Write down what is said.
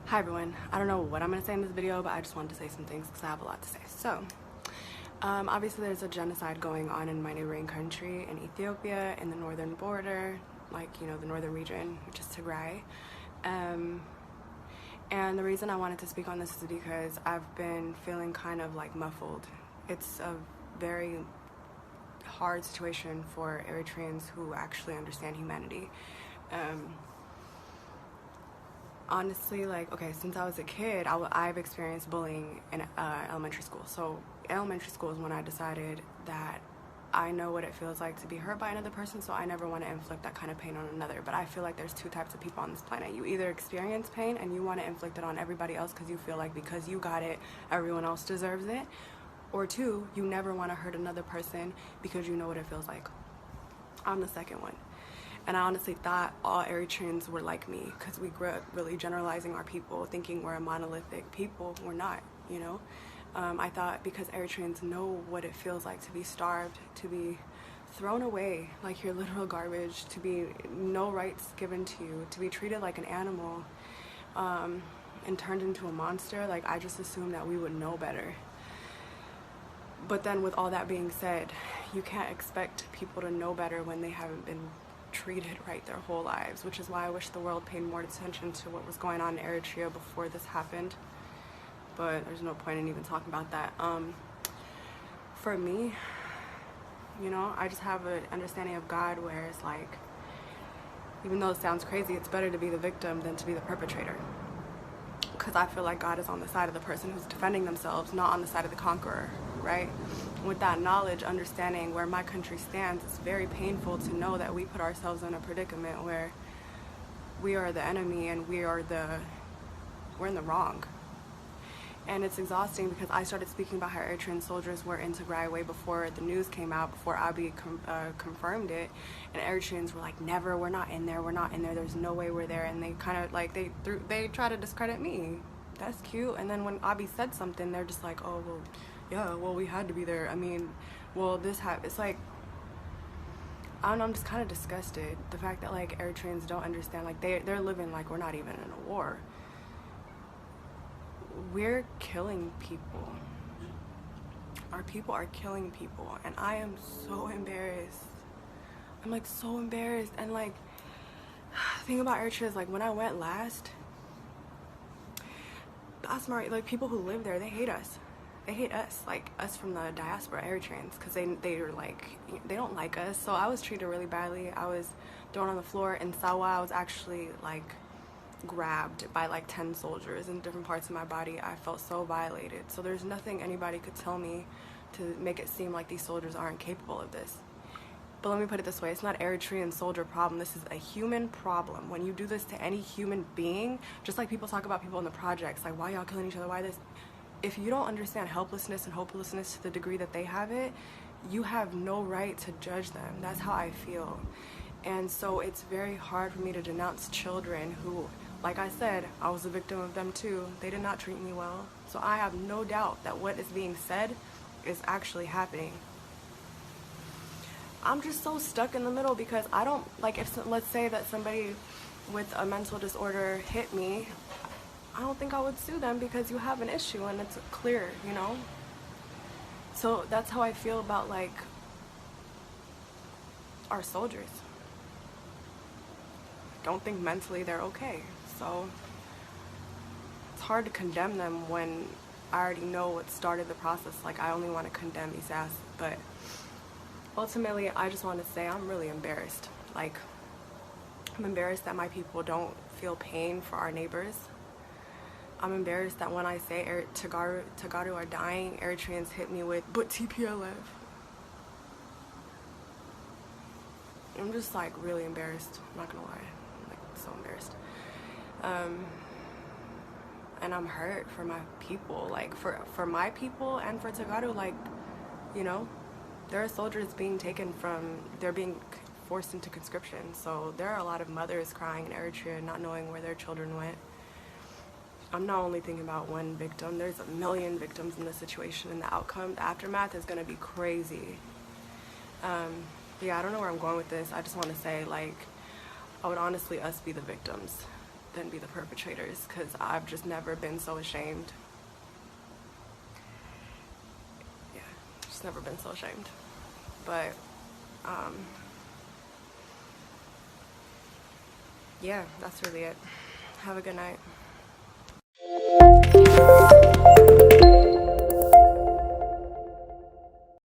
Hi everyone. I don't know what I'm going to say in this video, but I just wanted to say some things because I have a lot to say. So, obviously there's a genocide going on in my neighboring country in Ethiopia, in the northern border, the northern region, which is Tigray. And the reason I wanted to speak on this is because I've been feeling kind of like muffled. It's a very hard situation for Eritreans who actually understand humanity. Honestly, since I was a kid, I've experienced bullying in elementary school. So elementary school is when I decided that I know what it feels like to be hurt by another person, so I never want to inflict that kind of pain on another. But I feel like there's two types of people on this planet. You either experience pain and you want to inflict it on everybody else because you feel like because you got it, everyone else deserves it. Or two, you never want to hurt another person because you know what it feels like. I'm the second one. And I honestly thought all Eritreans were like me because we grew up really generalizing our people, thinking we're a monolithic people. We're not, you know? I thought because Eritreans know what it feels like to be starved, to be thrown away like you're literal garbage, to be no rights given to you, to be treated like an animal, and turned into a monster. Like, I just assumed that we would know better. But then with all that being said, you can't expect people to know better when they haven't been treated right their whole lives, which is why I wish the world paid more attention to what was going on in Eritrea before this happened. But there's no point in even talking about that. For me, I just have an understanding of God where it's like, even though it sounds crazy, it's better to be the victim than to be the perpetrator. Because I feel like God is on the side of the person who's defending themselves, not on the side of the conqueror, right? With that knowledge, understanding where my country stands, it's very painful to know that we put ourselves in a predicament where we are the enemy and we're in the wrong. And it's exhausting because I started speaking about how Eritrean soldiers were in Tigray way before the news came out, before Abiy confirmed it. And Eritreans were like, never, we're not in there, there's no way we're there. And they kind of like, they try to discredit me. That's cute. And then when Abiy said something, they're just like, oh, well, yeah, well, we had to be there. I mean, well, it's like, I don't know, I'm just kind of disgusted. The fact that like Eritreans don't understand, like they're living like we're not even in a war. We're killing people. Our people are killing people, and I am so embarrassed. I'm like so embarrassed. And like, the thing about Eritrea is like when I went last, that's my, like, people who live there, they hate us. They hate us, like us from the diaspora Eritreans, because they are like, they don't like us. So I was treated really badly. I was thrown on the floor in Sawa. I was actually like grabbed by like 10 soldiers in different parts of my body. I felt so violated. So there's nothing anybody could tell me to make it seem like these soldiers aren't capable of this. But let me put it this way, it's not Eritrean soldier problem, this is a human problem. When you do this to any human being, just like people talk about people in the projects, like why y'all killing each other, why this? If you don't understand helplessness and hopelessness to the degree that they have it, you have no right to judge them. That's how I feel. And so it's very hard for me to denounce children who, like I said, I was a victim of them too. They did not treat me well. So I have no doubt that what is being said is actually happening. I'm just so stuck in the middle because I don't, like, let's say that somebody with a mental disorder hit me, I don't think I would sue them because you have an issue and it's clear, you know? So that's how I feel about like our soldiers. Don't think mentally they're okay. So it's hard to condemn them when I already know what started the process. Like, I only want to condemn these asses, but ultimately I just want to say I'm really embarrassed. Like, I'm embarrassed that my people don't feel pain for our neighbors. I'm embarrassed that when I say Tagaru are dying, Eritreans hit me with, but TPLF. I'm just like really embarrassed, I'm not gonna lie. I'm like so embarrassed. And I'm hurt for my people, like for my people and for Tagaru, like, you know, there are soldiers being taken from, they're being forced into conscription. So there are a lot of mothers crying in Eritrea not knowing where their children went. I'm not only thinking about one victim, there's a million victims in this situation, and the outcome, the aftermath is gonna be crazy. Yeah, I don't know where I'm going with this. I just want to say, like, I would honestly us be the victims. than be the perpetrators, because I've just never been so ashamed. Yeah, just never been so ashamed. But yeah, that's really it. Have a good night.